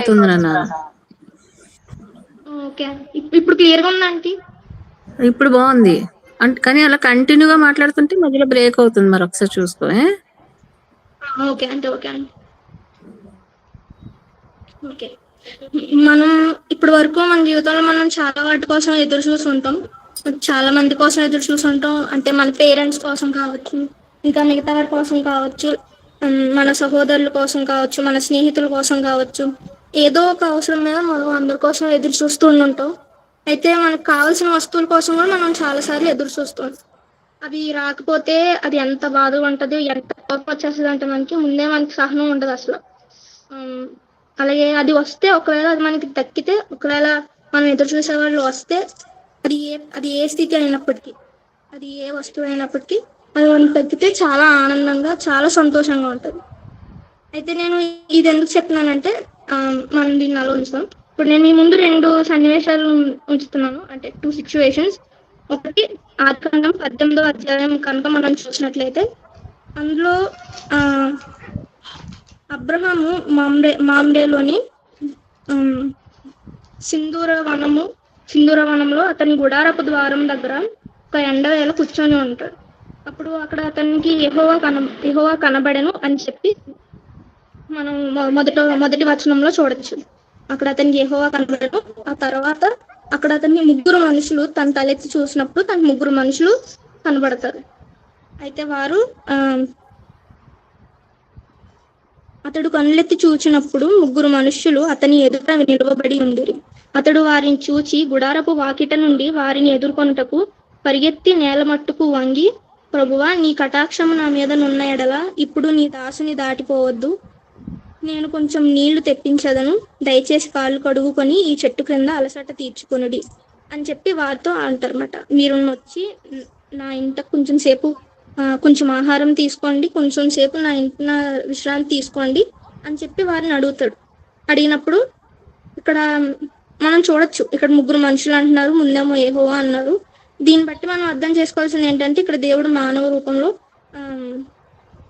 అవుతుంది నాన్న. ఓకే. ఇప్పుడు క్లియర్‌గా ఉందా ఆంటీ? ఇప్పుడు బాగుంది. కానీ అలా కంటిన్యూగా మాట్లాడుతుంటే మధ్యలో బ్రేక్ అవుతుంది. మరి ఒకసారి చూసుకో. Okay aunty. Okay aunty. Okay. మనం ఇప్పటి వరకు మన జీవితంలో మనం చాలా వాటి కోసం ఎదురు చూసుంటాం. చాలా మంది కోసం ఎదురు చూసుంటాం. అంటే మన పేరెంట్స్ కోసం కావచ్చు, ఇంకా మిగతా వారి కోసం కావచ్చు, మన సహోదరుల కోసం కావచ్చు, మన స్నేహితుల కోసం కావచ్చు. ఏదో ఒక అవసరం మీద మనం అందరి కోసం ఎదురు చూస్తూ ఉంటాం. అయితే మనకు కావాల్సిన వస్తువుల కోసం కూడా మనం చాలాసార్లు ఎదురు చూస్తాం. అవి రాకపోతే అది ఎంత బాధగా ఉంటది, ఎంత కోపం వచ్చేస్తది అంటే మనకి సహనం ఉండదు అసలు. హ్మ్. అలాగే అది వస్తే ఒకవేళ అది మనకి దక్కితే, ఒకవేళ మనం ఎదురు చూసేవాళ్ళు వస్తే అది ఏ స్థితి అయినప్పటికీ, అది ఏ వస్తువు అయినప్పటికీ అది మనకి దక్కితే చాలా ఆనందంగా, చాలా సంతోషంగా ఉంటది. అయితే నేను ఇది ఎందుకు చెప్తున్నానంటే మనం దీన్ని అలా ఉంచుదాం. ఇప్పుడు నేను మీ ముందు 2 సన్నివేశాలు ఉంచుతున్నాను. అంటే 2 సిట్యుయేషన్స్. ఒకటి ఆదికాండం 18వ అధ్యాయం కనుక మనం చూసినట్లయితే అందులో ఆహ్, అబ్రహాము మామ్రేలోని హ్మ్. సింధూర వనంలో అతని గుడారపు ద్వారం దగ్గర ఒక ఎండవేళ కూర్చొని ఉంటాడు. అప్పుడు అక్కడ అతనికి యెహోవా కనబడెను అని చెప్పి మనం మొదటి వచనంలో చూడొచ్చు. అక్కడ అతనికి యెహోవా కనబడెను. ఆ తర్వాత అక్కడ అతనికి ముగ్గురు మనుషులు తన తలెత్తి చూసినప్పుడు తనకి ముగ్గురు మనుషులు కనబడతారు. అయితే వారు అతడు కనులెత్తి చూచినప్పుడు ముగ్గురు మనుష్యులు అతని ఎదుట నిలువబడి ఉండిరి. అతడు వారిని చూచి గుడారపు వాకిట నుండి వారిని ఎదుర్కొనుటకు పరిగెత్తి నేల మట్టుకు వంగి, ప్రభువా, నీ కటాక్షము నా మీద నున్న ఎడల ఇప్పుడు నీ దాసుని దాటిపోవద్దు. నేను కొంచెం నీళ్లు తెప్పించదను. దయచేసి కాళ్ళు కడుగుకొని ఈ చెట్టు క్రింద అలసట తీర్చుకొనుడి అని చెప్పి వారితో అంటారన్నమాట. మీరు వచ్చి నా ఇంట కొంచెం ఆహారం తీసుకోండి, కొంచెం సేపు నా ఇంటిన విశ్రాంతి తీసుకోండి అని చెప్పి వారిని అడుగుతాడు. అడిగినప్పుడు ఇక్కడ మనం చూడొచ్చు, ఇక్కడ ముగ్గురు మనుషులు అంటున్నారు, ముందేమో యెహోవా అన్నారు. దీన్ని బట్టి మనం అర్థం చేసుకోవాల్సింది ఏంటంటే ఇక్కడ దేవుడు మానవ రూపంలో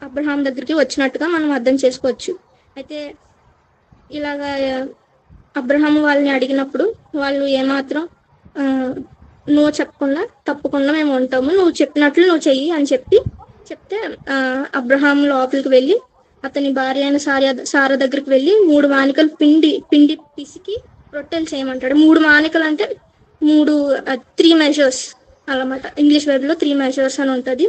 అబ్రహాం దగ్గరికి వచ్చినట్టుగా మనం అర్థం చేసుకోవచ్చు. అయితే ఇలాగా అబ్రహాం వాళ్ళని అడిగినప్పుడు వాళ్ళు ఏమాత్రం నో చెప్పకుండా తప్పకుండా మేము ఉంటాము, నువ్వు చెప్పినట్లు నువ్వు చెయ్యి అని చెప్తే అబ్రహాం లోపలికి వెళ్ళి అతని భార్య అయిన సారా దగ్గరికి వెళ్ళి 3 మానికలు పిండి పిసికి రొట్టెలు చేయమంటాడు. 3 మానికలు అంటే 3 మెజర్స్ అన్నమాట. ఇంగ్లీష్ బైబిల్లో 3 మెజర్స్ అని ఉంటుంది.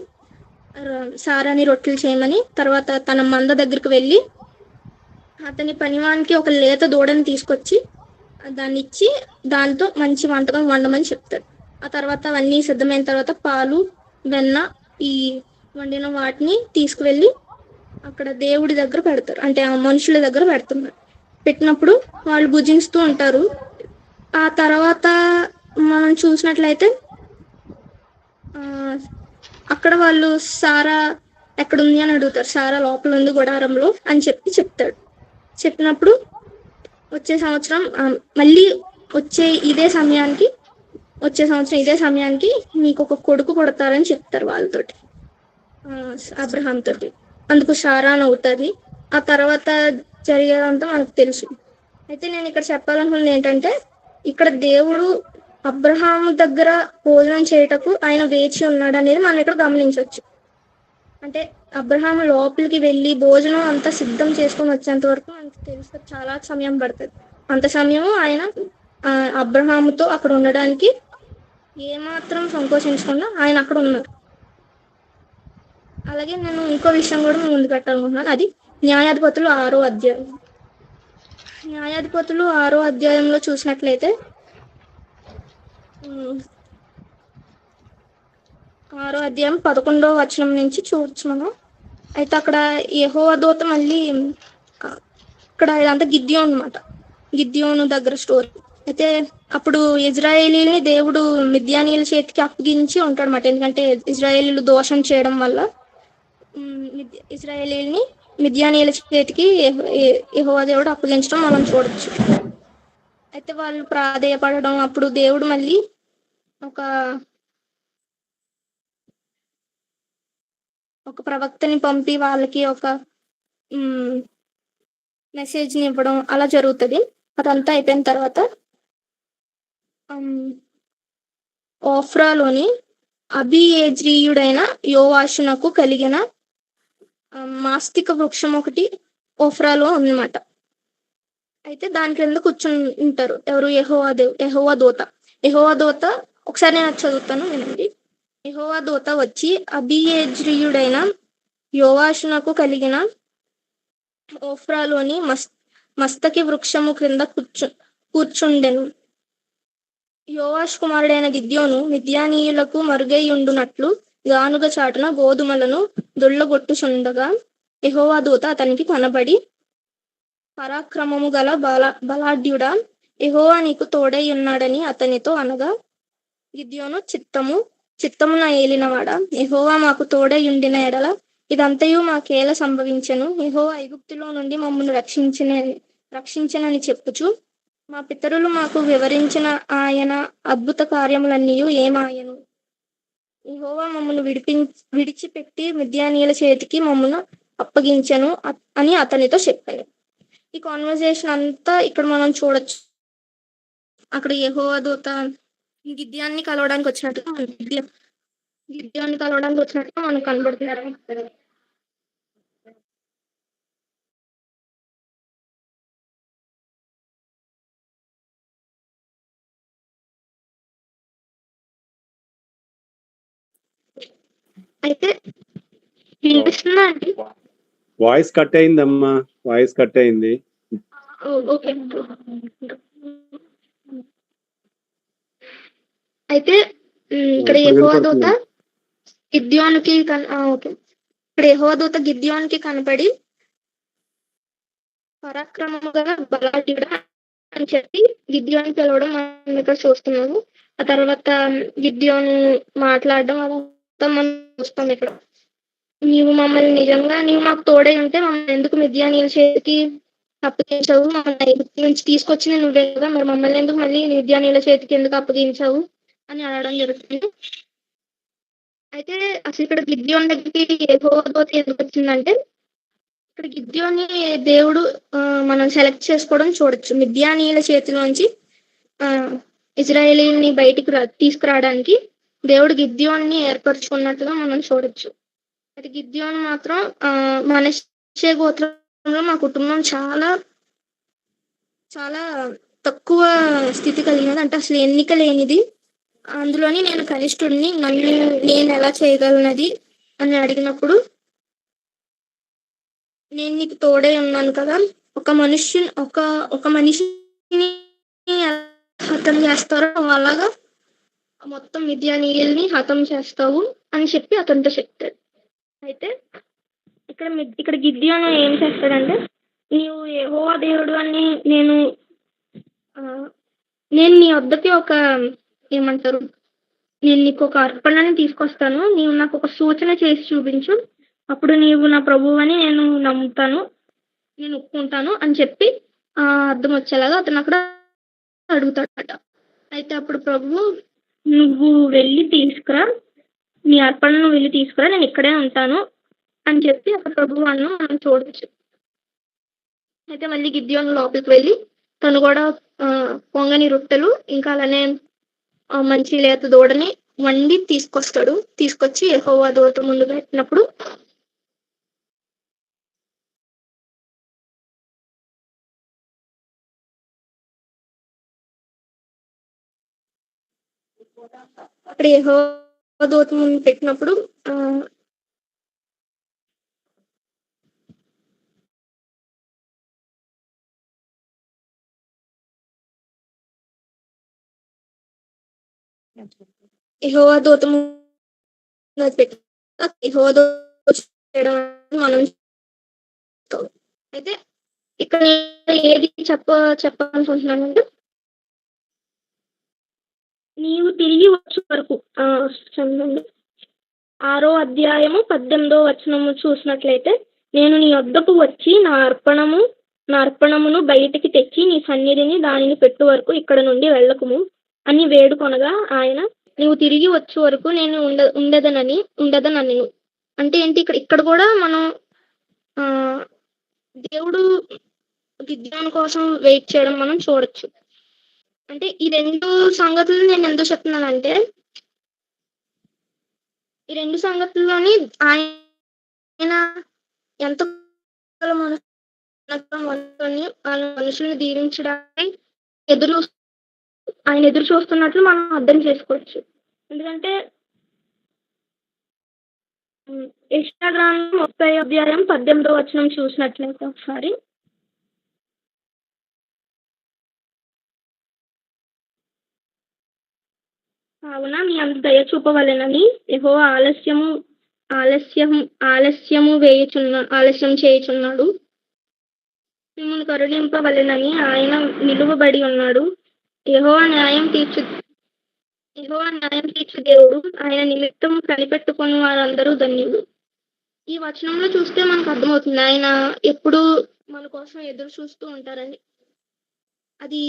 సారాని రొట్టెలు చేయమని, తర్వాత తన మంద దగ్గరికి వెళ్ళి అతని పనివానికి ఒక లేత దూడని తీసుకొచ్చి దాన్ని ఇచ్చి దాంతో మంచి వంటకం వండమని చెప్తాడు. ఆ తర్వాత అవన్నీ సిద్ధమైన తర్వాత పాలు, వెన్న, ఈ వండిన వాటిని తీసుకువెళ్ళి అక్కడ దేవుడి దగ్గర పెడతారు. అంటే ఆ మనుషుల దగ్గర పెడుతున్నారు. పెట్టినప్పుడు వాళ్ళు భుజిస్తూ ఉంటారు. ఆ తర్వాత మనం చూసినట్లయితే అక్కడ వాళ్ళు సారా ఎక్కడుంది అని అడుగుతారు. సారా లోపల ఉంది గుడారంలో అని చెప్తాడు. చెప్పినప్పుడు వచ్చే సంవత్సరం మళ్ళీ ఇదే సమయానికి మీకు ఒక కొడుకు పుడతారని చెప్తారు వాళ్ళతోటి, అబ్రహాం తోటి. అందుకు సారా అని అవుతుంది. ఆ తర్వాత జరిగేదంతా మనకు తెలుసు. అయితే నేను ఇక్కడ చెప్పాలనుకున్నది ఏంటంటే ఇక్కడ దేవుడు అబ్రహాం దగ్గర భోజనం చేయటకు ఆయన వేచి ఉన్నాడు అనేది మనం ఇక్కడ గమనించవచ్చు. అంటే అబ్రహాం లోపలికి వెళ్ళి భోజనం అంతా సిద్ధం చేసుకొని వచ్చేంత వరకు మనకు తెలుసు చాలా సమయం పడుతుంది. అంత సమయం ఆయన అబ్రహాముతో అక్కడ ఉండడానికి ఏమాత్రం సంకోచించకుండా ఆయన అక్కడ ఉన్నారు. అలాగే నేను ఇంకో విషయం కూడా ముందు పెట్టాలనుకుంటున్నాను. అది న్యాయాధిపతులు 6వ అధ్యాయం. న్యాయాధిపతులు 6వ అధ్యాయంలో చూసినట్లయితే 6వ అధ్యాయం 11వ వచనం నుంచి చూడొచ్చు మనం. అయితే అక్కడ యెహోవా దూత మళ్ళీ ఇక్కడ ఇదంతా గిద్యోను దగ్గర స్టోరీ. అయితే అప్పుడు ఇజ్రాయేలీని దేవుడు మిద్యానీయుల చేతికి అప్పగించి ఉంటాడన్నమాట. ఎందుకంటే ఇజ్రాయేలీలు దోషం చేయడం వల్ల ఇజ్రాయేలీని మిద్యానీయుల చేతికి యెహోవా దేవుడు అప్పగించడం మనం చూడొచ్చు. అయితే వాళ్ళు ప్రాధేయపడడం, అప్పుడు దేవుడు మళ్ళీ ఒక ప్రవక్తని పంపి వాళ్ళకి ఒక మెసేజ్ని ఇవ్వడం అలా జరుగుతుంది. అదంతా అయిపోయిన తర్వాత ఓఫ్రాలోని అబీయెజ్రీయుడైన యోవాషునకు కలిగిన మాస్తిక వృక్షం ఒకటి ఓఫ్రాలో ఉందన్నమాట. అయితే దాని క్రింద కూర్చుని ఉంటారు ఎవరు? యెహోవా దూత. ఒకసారి నేను అది చదువుతాను, వినండి. యెహోవా దూత వచ్చి అబీయెజ్రీయుడైన యోవాషునకు కలిగిన ఓఫ్రాలోని మస్తకి వృక్షము క్రింద కూర్చుండెను. యోవాషు కుమారుడైన గిద్యోను మిద్యానీయులకు మరుగైయుండునట్లు గానుగ చాటున గోధుమలను దొల్లగొట్టుచుండగా యెహోవా దూత అతనికి కనబడి, పరాక్రమము గల బలాఢ్యుడా, యెహోవా నీకు తోడై ఉన్నాడని అతనితో అనగా, గిద్యోను చిత్తమున ఏలినవాడా, యెహోవా మాకు తోడై ఉండిన ఎడల ఇదంతయు మాకేల సంభవించెను. యెహోవా ఐగుప్తులో నుండి మమ్మల్ని రక్షించెనని చెప్పుచు మా పితరులు మాకు వివరించిన ఆయన అద్భుత కార్యములన్నీయు ఏమాయను. యెహోవా మమ్మల్ని విడిచిపెట్టి మిద్యానీయుల చేతికి మమ్మల్ని అప్పగించెను అని అతనితో చెప్పాను. ఈ కాన్వర్సేషన్ అంతా ఇక్కడ మనం చూడొచ్చు. అక్కడ యెహోవా దూత గిద్యోన్ని కలవడానికి వచ్చినట్టుగా మనకు కనబడుతున్నారు. అయితే వినిపిస్తుందా అండి? వాయిస్ కట్ అయిందమ్మా, వాయిస్ కట్ అయింది. ఓకే. అయితే ఇక్కడ యెహోవా దూత గిద్యోనుకి ఇక్కడ యెహోవా దూత గిద్యోనుకి కనపడి పరాక్రమము గల బలాఢ్యుడా అని చెప్పి గిద్యోను పిలవడం మనం ఇక్కడ చూస్తున్నాము. ఆ తర్వాత గిద్యోను మాట్లాడడం అదంతా మనం చూస్తాం. ఇక్కడ నీవు మాకు తోడై ఉంటే మమ్మల్ని ఎందుకు మిద్యానీయుల చేతికి అప్పగించావు? మమ్మల్ని ఐగుప్తు నుంచి తీసుకొచ్చిన నువ్వే కదా, మరి మమ్మల్ని ఎందుకు మళ్ళీ మిద్యానీయుల చేతికి ఎందుకు అప్పగించావు అని అడగడం జరుగుతుంది. అయితే అసలు ఇక్కడ గిద్యోను దగ్గరికి యెహోవా దూత ఎందుకు వచ్చిందంటే, ఇక్కడ గిద్యోన్ని దేవుడు మనం సెలెక్ట్ చేసుకోవడం చూడొచ్చు. మిద్యానీయుల చేతిలోంచి ఇజ్రాయేలీని బయటికి తీసుకురావడానికి దేవుడు గిద్యోన్ని ఏర్పరచుకున్నట్టుగా మనం చూడొచ్చు. అయితే గిద్యోను మాత్రం మనష్షే గోత్రంలో మా కుటుంబం చాలా చాలా తక్కువ స్థితి కలిగినది, అంటే అసలు ఎన్నిక లేనిది, అందులోని నేను కనిష్ఠుడిని, నన్ను నేను ఎలా చేయగలనది అని అడిగినప్పుడు, నేను నీకు తోడై ఉన్నాను కదా, ఒక మనిషిని హతం చేస్తారో అలాగా మొత్తం మిద్యానీయుల్ని హతం చేస్తావు అని చెప్పి అతనితో చెప్తాడు. అయితే ఇక్కడ గిద్యోను ఏం చేస్తాడంటే, నీవు యెహోవా దేవుడు అని నేను నీ వద్దకి నేను నీకు ఒక అర్పణని తీసుకొస్తాను, నీవు నాకు ఒక సూచన చేసి చూపించు, అప్పుడు నీవు నా ప్రభువు అని నేను నమ్ముతాను, నేను ఒప్పుకుంటాను అని చెప్పి అర్థం వచ్చేలాగా అతను అక్కడ అడుగుతాడట. అయితే అప్పుడు ప్రభువు, నువ్వు వెళ్ళి తీసుకురా, నీ అర్పణను వెళ్ళి తీసుకురా, నేను ఇక్కడే ఉంటాను అని చెప్పి అక్కడ ప్రభువు అన్న మనం చూడవచ్చు. అయితే మళ్ళీ గిద్యోను లోపలికి వెళ్ళి తను కూడా పొంగని రొట్టెలు ఇంకా అలానే మంచి లేత దూడని వండి తీసుకొచ్చి యెహోవా దూత ముందు పెట్టినప్పుడు అక్కడ యెహోవా దూత ముందు పెట్టినప్పుడు యెహోవా దూత మనం అయితే ఇక్కడ ఏది చెప్పాలనుకుంటున్నానంటే, నీవు తిరిగి వచ్చే వరకు 6వ అధ్యాయము 18వ వచనము చూసినట్లయితే, నేను నీ వద్దకు వచ్చి నా అర్పణమును బయటికి తెచ్చి నీ సన్నిధిని దానిని పెట్టు వరకు ఇక్కడ నుండి వెళ్ళకుము అని వేడుకొనగా ఆయన, నువ్వు తిరిగి వచ్చే వరకు నేను ఉండదనని. అంటే ఏంటి? ఇక్కడ కూడా మనం దేవుడు గిద్యోను కోసం వెయిట్ చేయడం మనం చూడొచ్చు. అంటే ఈ 2 సంగతులు నేను ఎందుకు చెప్తున్నానంటే, ఈ 2 సంగతుల్లోని ఆయన ఎంత మనసుని వాళ్ళ మనుషుల్ని దీవించడానికి ఎదురు ఆయన ఎదురు చూస్తున్నట్లు మనం అర్థం చేసుకోవచ్చు. ఎందుకంటే యెషయా గ్రంథం 30:18 చూసినట్లయితే ఒకసారి. కావున మీ అందు దయ చూపవలెనని యెహోవా ఆలస్యం చేయుచున్నాడు. మిమ్మల్ని కరుణింపవలెనని ఆయన నిలువబడి ఉన్నాడు. యెహోవా న్యాయం తీర్చు దేవుడు. ఆయన నిమిత్తం కనిపెట్టుకుని వారందరూ ధన్యులు. ఈ వచనంలో చూస్తే మనకు అర్థమవుతుంది ఆయన ఎప్పుడు మన కోసం ఎదురు చూస్తూ ఉంటారని. అది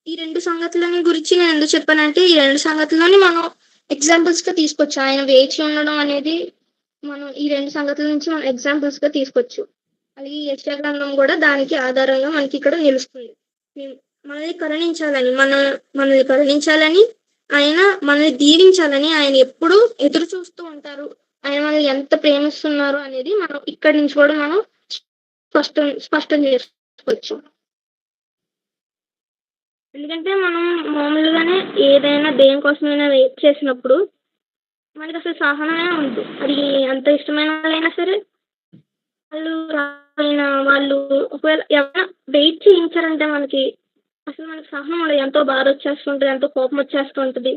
ఈ 2 సంగతులని గురించి నేను ఎందుకు చెప్పానంటే, ఈ 2 సంగతులని మనం ఎగ్జాంపుల్స్ గా తీసుకోవచ్చు. ఆయన వేచి ఉండడం అనేది మనం ఈ 2 సంగతుల నుంచి మనం ఎగ్జాంపుల్స్ గా తీసుకోవచ్చు. అలాగే యెషయా గ్రంథం కూడా దానికి ఆధారంగా మనకి ఇక్కడ నిలుస్తుంది. మనల్ని కరుణించాలని ఆయన మనల్ని దీవించాలని ఆయన ఎప్పుడు ఎదురు చూస్తూ ఉంటారు. ఆయన మనల్ని ఎంత ప్రేమిస్తున్నారు అనేది మనం ఇక్కడి నుంచి కూడా మనం స్పష్టం చేసుకోవచ్చు. ఎందుకంటే మనం మామూలుగానే ఏదైనా దేనికోసమైనా వెయిట్ చేసినప్పుడు మనకి అసలు సహనమే ఉండదు. అది ఎంత ఇష్టమైన వాళ్ళైనా సరే వాళ్ళు ఒకవేళ ఎవరైనా వెయిట్ చేయించారంటే మనకి సహనం ఉండదు. ఎంతో బాధ వచ్చేస్తుంటది, ఎంతో కోపం వచ్చేస్తుంటది.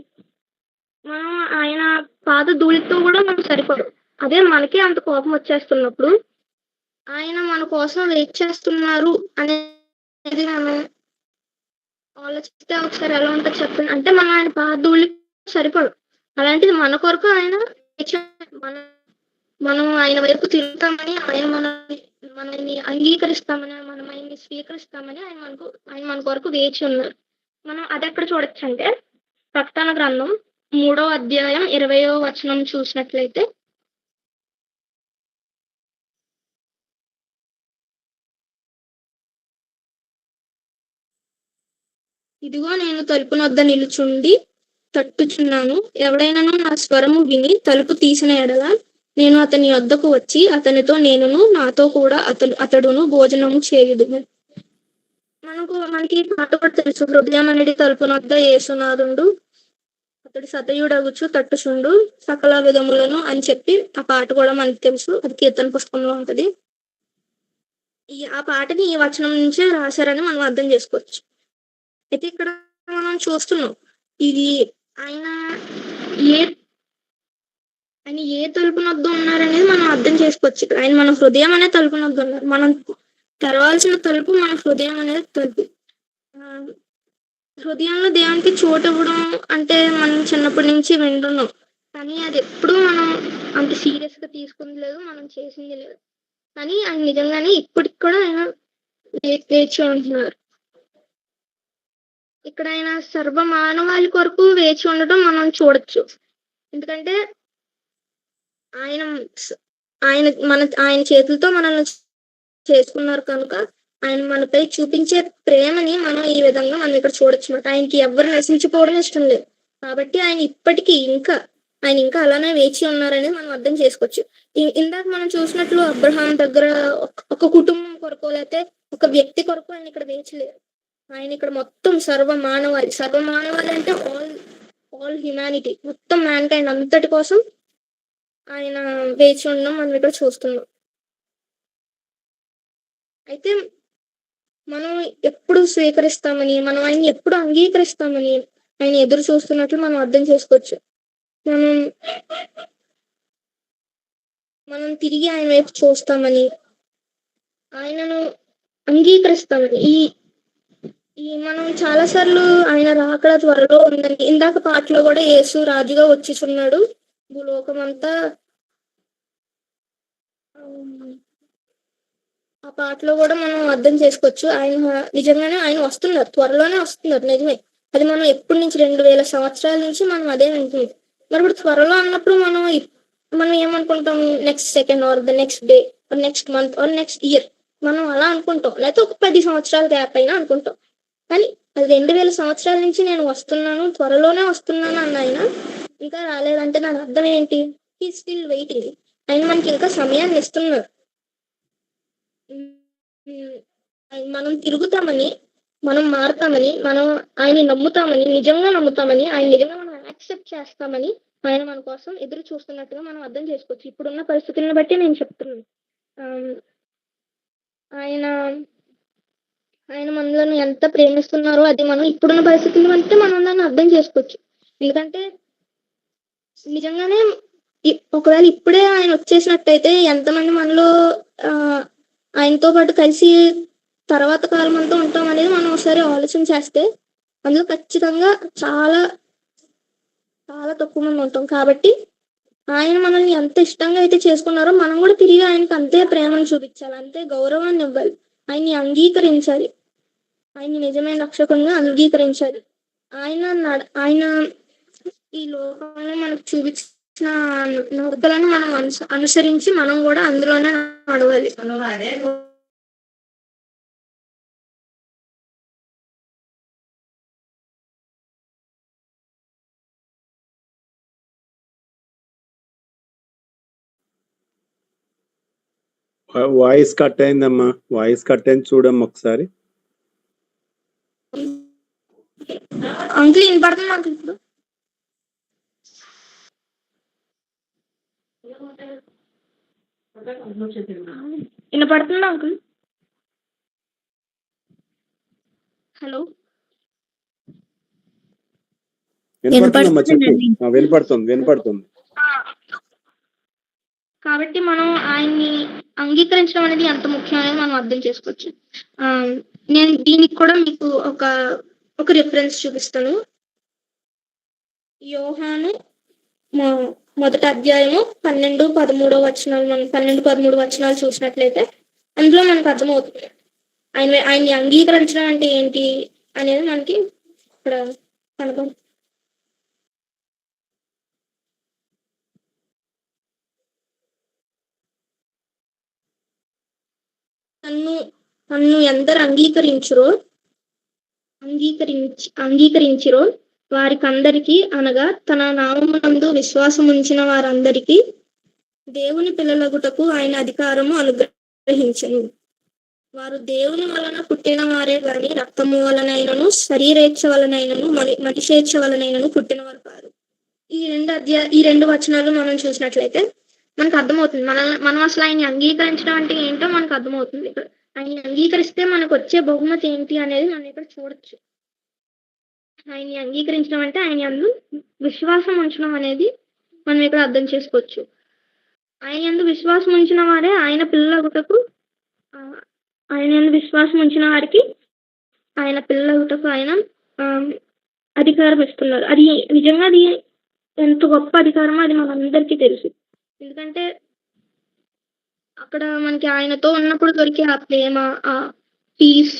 మనం ఆయన పాద ధూళితో కూడా మనం సరిపడు. అదే మనకే అంత కోపం వచ్చేస్తున్నప్పుడు ఆయన మన కోసం వెయిట్ చేస్తున్నారు అనేది మనం ఆలోచిస్తే ఒకసారి ఎలా ఉంటుంది చెప్పండి. అంటే మనం ఆయన పాద ధూళి సరిపడు. అలాంటిది మన కొరకు ఆయన మనం ఆయన వైపు తిరుగుతామని, ఆయన మనల్ని అంగీకరిస్తామని, మనం ఆయన్ని స్వీకరిస్తామని ఆయన మన కొరకు వేచి ఉన్నారు. మనం అది ఎక్కడ చూడొచ్చు అంటే ప్రకటన గ్రంథం 3:20 చూసినట్లయితే, ఇదిగో నేను తలుపు నొద్ద నిలుచుండి తట్టుచున్నాను. ఎవడైనాను నా స్వరము విని తలుపు తీసిన ఎడల నేను అతని వద్దకు వచ్చి అతనితో నేనును నాతో కూడా అతడును భోజనము చేయుదు. మనకి పాట కూడా తెలుసు, హృదయం అనేది తలుపు నొద్ద యేసునాథుండు, అతడు సతయుడగుచు తట్టుచుండు సకల విధములను అని చెప్పి ఆ పాట కూడా మనకి తెలుసు. అది కీర్తన పుస్తకంలో ఉంటది. ఆ పాటని ఈ వచనం నుంచే రాశారని మనం అర్థం చేసుకోవచ్చు. అయితే ఇక్కడ మనం చూస్తున్నాం ఇది ఆయన ఏ తలుపు నొద్ద ఉన్నారనేది మనం అర్థం చేసుకోవచ్చు. ఇక్కడ ఆయన మన హృదయం అనే తలుపు నొద్ద ఉన్నారు. మనం తెరవాల్సిన తలుపు మన హృదయం అనేది తలుపు. హృదయంలో దేవునికి చోటు ఇవ్వడం అంటే మనం చిన్నప్పటి నుంచి వింటున్నాం, కానీ అది ఎప్పుడు మనం అంత సీరియస్ గా తీసుకుంది లేదు, మనం చేసింది లేదు. కానీ ఆయన నిజంగానే ఇప్పటికి కూడా ఆయన వేచి ఉంటున్నారు. ఇక్కడ ఆయన సర్వ మానవాళి కొరకు వేచి ఉండటం మనం చూడొచ్చు. ఎందుకంటే ఆయన చేతులతో మనల్ని చేసుకున్నారు కనుక ఆయన మనపై చూపించే ప్రేమని మనం ఈ విధంగా మనం ఇక్కడ చూడొచ్చు. ఆయనకి ఎవరు నశించుకోవడం ఇష్టం లేదు కాబట్టి ఆయన ఇప్పటికీ ఇంకా అలానే వేచి ఉన్నారని మనం అర్థం చేసుకోవచ్చు. ఇందాక మనం చూసినట్లు అబ్రహాం దగ్గర ఒక కుటుంబం కొరకు లేకపోతే ఒక వ్యక్తి కొరకు ఆయన ఇక్కడ వేచి లేరు. ఆయన ఇక్కడ మొత్తం సర్వ మానవాళి అంటే ఆల్ హ్యుమానిటీ, మొత్తం మ్యాన్ కైండ్ అంతటి కోసం ఆయన వేచి ఉండడం మనం ఇక్కడ చూస్తున్నాం. అయితే మనం ఎప్పుడు స్వీకరిస్తామని, మనం ఆయన ఎప్పుడు అంగీకరిస్తామని ఆయన ఎదురు చూస్తున్నట్లు మనం అర్థం చేసుకోవచ్చు. మనం తిరిగి ఆయన వైపు చూస్తామని, ఆయనను అంగీకరిస్తామని. మనం చాలా సార్లు ఆయన రాకడ త్వరలో ఉందని ఇందాక పాటలో కూడా యేసు రాజుగా వచ్చిచున్నాడు, భూలోకమంతా ఆ పాటలో కూడా మనం అర్థం చేసుకోవచ్చు. నిజంగానే ఆయన వస్తున్నారు, త్వరలోనే వస్తున్నారు, నిజమే. అది మనం ఎప్పటి నుంచి 2000 సంవత్సరాల నుంచి మనం అదే వింటుంది. మరి ఇప్పుడు త్వరలో అన్నప్పుడు మనం ఏమనుకుంటాం, next second are the next day or next month or next year మనం అలా అనుకుంటాం, లేకపోతే ఒక 10 సంవత్సరాల గ్యాప్ అయినా అనుకుంటాం. కానీ అది 2000 సంవత్సరాల నుంచి నేను వస్తున్నాను, త్వరలోనే వస్తున్నాను అన్న ఆయన ఇంకా రాలేదంటే దాని అర్థం ఏంటి? He still waiting. ఆయన మనకి ఇంకా సమయాన్ని ఇస్తున్నారు. మనం తిరుగుతామని, మనం మారుతామని, మనం ఆయన నమ్ముతామని, నిజంగా నమ్ముతామని, ఆయన నిజంగా మనం యాక్సెప్ట్ చేస్తామని ఆయన మన కోసం ఎదురు చూస్తున్నట్టుగా మనం అర్థం చేసుకోవచ్చు. ఇప్పుడున్న పరిస్థితులను బట్టి నేను చెప్తున్నాను. ఆయన ఆయన మనలను ఎంత ప్రేమిస్తున్నారో అది మనం ఇప్పుడున్న పరిస్థితులను బట్టి మనం దాన్ని అర్థం చేసుకోవచ్చు. ఎందుకంటే నిజంగానే ఒకవేళ ఇప్పుడే ఆయన వచ్చేసినట్టయితే ఎంతమంది మనలో ఆయనతో పాటు కలిసి తర్వాత కాలం అంతా ఉంటాం అనేది మనం ఒకసారి ఆలోచన చేస్తే అందులో ఖచ్చితంగా చాలా చాలా తక్కువ మంది ఉంటాం. కాబట్టి ఆయన మనల్ని ఎంత ఇష్టంగా అయితే చేసుకున్నారో మనం కూడా తిరిగి ఆయనకు అంతే ప్రేమను చూపించాలి, అంతే గౌరవాన్ని ఇవ్వాలి, ఆయన్ని అంగీకరించాలి, ఆయన్ని నిజమైన రక్షకునిగా అంగీకరించాలి. ఆయన ఈ లోకంలో మనకు చూపించిన నడకలను మనం అనుసరించి మనం కూడా అందులోనే నడవాలి. వాయిస్ కట్ అయిందమ్మా, వాయిస్ కట్ అయింది, చూడమ్మా ఒకసారి. అంకుల్ వినపడుతుంది అంకుల్? ఇప్పుడు వినపడుతుందా అంకుల్? హలో, వినపడుతుందమ్మా, చెప్పు. వినపడుతుంది. కాబట్టి మనం ఆయన్ని అంగీకరించడం అనేది ఎంత ముఖ్యమనేది మనం అర్థం చేసుకోవచ్చు. నేను దీనికి కూడా మీకు ఒక రిఫరెన్స్ చూపిస్తాను. యోహాను మొదటి అధ్యాయము 12-13 వచనాలు, మనం 12-13 వచనాలు చూసినట్లయితే అందులో మనకు అర్థమవుతుంది ఆయన్ని అంగీకరించడం అంటే ఏంటి అనేది మనకి ఇక్కడ కనపడుతుంది. నన్ను ఎందరు అంగీకరించిరో వారికందరికీ, అనగా తన నామమునందు విశ్వాసం ఉంచిన వారందరికీ దేవుని పిల్లలగుటకు ఆయన అధికారము అనుగ్రహించెను. వారు దేవుని వలన పుట్టిన వారే గాని రక్తము వలనైనను, శరీరేచ్ఛ వలనైనను, మనిషేచ్ఛ వలనైనను పుట్టినవారు కాదు. ఈ రెండు వచనాలు మనం చూసినట్లయితే మనకు అర్థమవుతుంది మనం అసలు ఆయన్ని అంగీకరించడం అంటే ఏంటో మనకు అర్థమవుతుంది. ఆయన్ని అంగీకరిస్తే మనకు వచ్చే బహుమతి ఏంటి అనేది మనం ఇక్కడ చూడొచ్చు. ఆయన్ని అంగీకరించడం అంటే ఆయన యందు విశ్వాసం ఉంచడం అనేది మనం ఇక్కడ అర్థం చేసుకోవచ్చు. ఆయన యందు విశ్వాసం ఉంచిన వారే ఆయన పిల్లలగుటకు, ఆయన యందు విశ్వాసం ఉంచిన వారికి ఆయన పిల్లలగుటకు ఆయన అధికారం ఇస్తున్నారు. అది నిజంగా అది ఎంత గొప్ప అధికారమో అది మనందరికీ తెలుసు. ఎందుకంటే అక్కడ మనకి ఆయనతో ఉన్నప్పుడు దొరికే ఆ ప్రేమ, ఆ పీస్,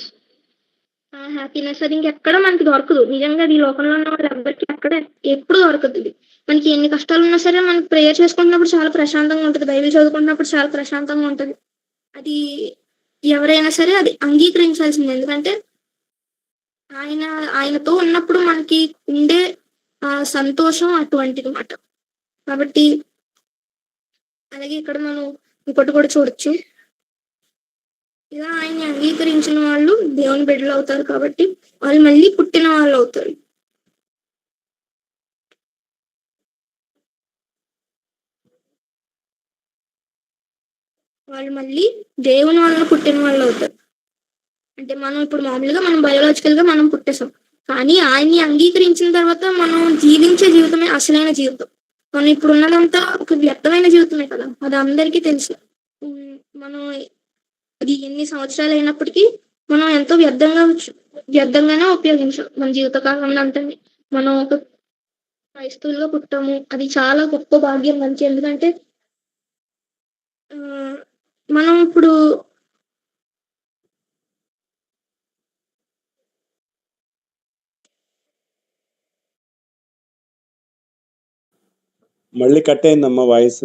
ఆ హ్యాపీనెస్ అది ఇంకెక్కడ మనకి దొరకదు. నిజంగా అది లోకంలో ఉన్న వాళ్ళు ఎవరికి అక్కడ ఎప్పుడు దొరకదు. ఇది మనకి ఎన్ని కష్టాలు ఉన్నా సరే మనకి ప్రేయర్ చేసుకుంటున్నప్పుడు చాలా ప్రశాంతంగా ఉంటుంది, బైబిల్ చదువుకుంటున్నప్పుడు చాలా ప్రశాంతంగా ఉంటుంది. అది ఎవరైనా సరే అది అంగీకరించాల్సింది. ఎందుకంటే ఆయనతో ఉన్నప్పుడు మనకి ఉండే ఆ సంతోషం అటువంటిది అన్నమాట. కాబట్టి అలాగే ఇక్కడ మనం ఇంకోటి కూడా చూడొచ్చు. ఇలా ఆయన్ని అంగీకరించిన వాళ్ళు దేవుని బిడ్డలు అవుతారు. కాబట్టి వాళ్ళు మళ్ళీ పుట్టిన వాళ్ళు అవుతారు. వాళ్ళు మళ్ళీ దేవుని వలన పుట్టిన వాళ్ళు అవుతారు. అంటే మనం ఇప్పుడు మామూలుగా మనం బయోలాజికల్ గా మనం పుట్టేసాం, కానీ ఆయన్ని అంగీకరించిన తర్వాత మనం జీవించే జీవితమే అసలైన జీవితం. మనం ఇప్పుడు ఉన్నదంతా ఒక వ్యర్థమైన జీవితమే కదా, అది అందరికీ తెలుసు. మనం అది ఎన్ని సంవత్సరాలు అయినప్పటికీ మనం ఎంతో వ్యర్థంగానే ఉపయోగించాం మన జీవితకాలం అంతా. మనం ఒక క్రైస్తవులుగా పుట్టాము, అది చాలా గొప్ప భాగ్యం మనకి. ఎందుకంటే మనం ఇప్పుడు మళ్ళీ కట్ అయిందమ్మా వాయిస్.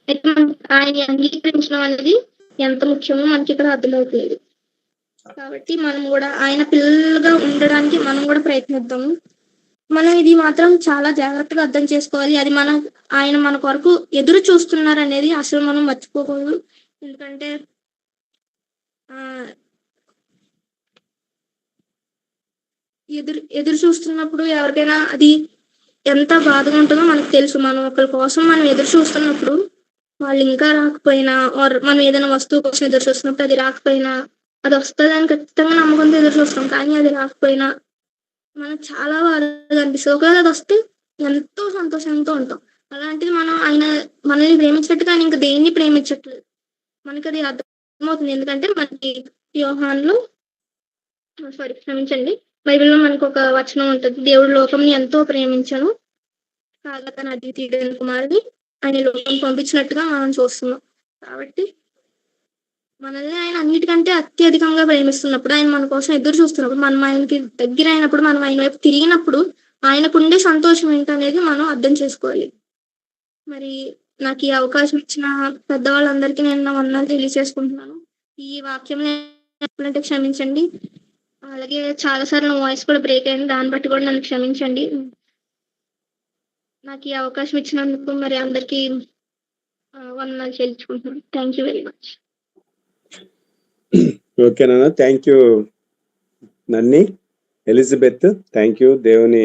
అయితే మనం ఆయన అంగీకరించడం అనేది ఎంత ముఖ్యమో మనకి ఇక్కడ అర్థమవుతుంది. కాబట్టి మనం కూడా ఆయన పిల్లలుగా ఉండడానికి మనం కూడా ప్రయత్నిద్దాము. మనం ఇది మాత్రం చాలా జాగ్రత్తగా అర్థం చేసుకోవాలి. అది ఆయన మన కొరకు ఎదురు చూస్తున్నారు అనేది అసలు మనం మర్చిపోకూడదు. ఎందుకంటే ఎదురు చూస్తున్నప్పుడు ఎవరికైనా అది ఎంత బాధగా ఉంటుందో మనకు తెలుసు. మనం ఒకరి కోసం మనం ఎదురు చూస్తున్నప్పుడు వాళ్ళు ఇంకా రాకపోయినా, మనం ఏదైనా వస్తువు కోసం ఎదురు చూస్తున్నప్పుడు అది రాకపోయినా, అది వస్తుందని ఖచ్చితంగా నమ్మకంతో ఎదురు చూస్తాం. కానీ అది రాకపోయినా మనకు చాలా బాధగా అనిపిస్తుంది. ఒకవేళ అది వస్తే ఎంతో సంతోషంతో ఉంటాం. అలాంటిది ఆయన మనల్ని ప్రేమించినట్టుగా ఆయన ఇంకా దేన్ని ప్రేమించట్లేదు. మనకి అది అర్థమవుతుంది. ఎందుకంటే మనకి క్షమించండి, బైబిల్లో మనకు ఒక వచనం ఉంటుంది, దేవుడు లోకంని ఎంతో ప్రేమించను కాగా తన అద్వితీయుడైన కుమారుని ఆయన లోకం పంపించినట్టుగా మనం చూస్తున్నాం. కాబట్టి మనల్ని ఆయన అన్నిటికంటే అత్యధికంగా ప్రేమిస్తున్నప్పుడు, ఆయన మన కోసం ఎదురు చూస్తున్నప్పుడు, మనం ఆయనకి దగ్గర అయినప్పుడు, మనం ఆయన వైపు తిరిగినప్పుడు ఆయనకుండే సంతోషం ఏంటనేది మనం అర్థం చేసుకోవాలి. మరి నాకు ఈ అవకాశం ఇచ్చిన పెద్దవాళ్ళందరికీ నేను నా వందనాలు తెలియజేసుకుంటున్నాను. ఈ వాక్యం అంటే క్షమించండి. అలాగే చాలా సార్లు నా వాయిస్ కూడా బ్రేక్ అయింది, దాన్ని బట్టి కూడా నన్ను క్షమించండి. నాకు ఈ అవకాశం ఇచ్చినందుకు మరి అందరికీ వందనాలు చెల్లించుకుంటున్నాను. Thank you very much. ఓకేనా, థ్యాంక్ యూ నన్ని, ఎలిజబెత్, థ్యాంక్ యూ. దేవుని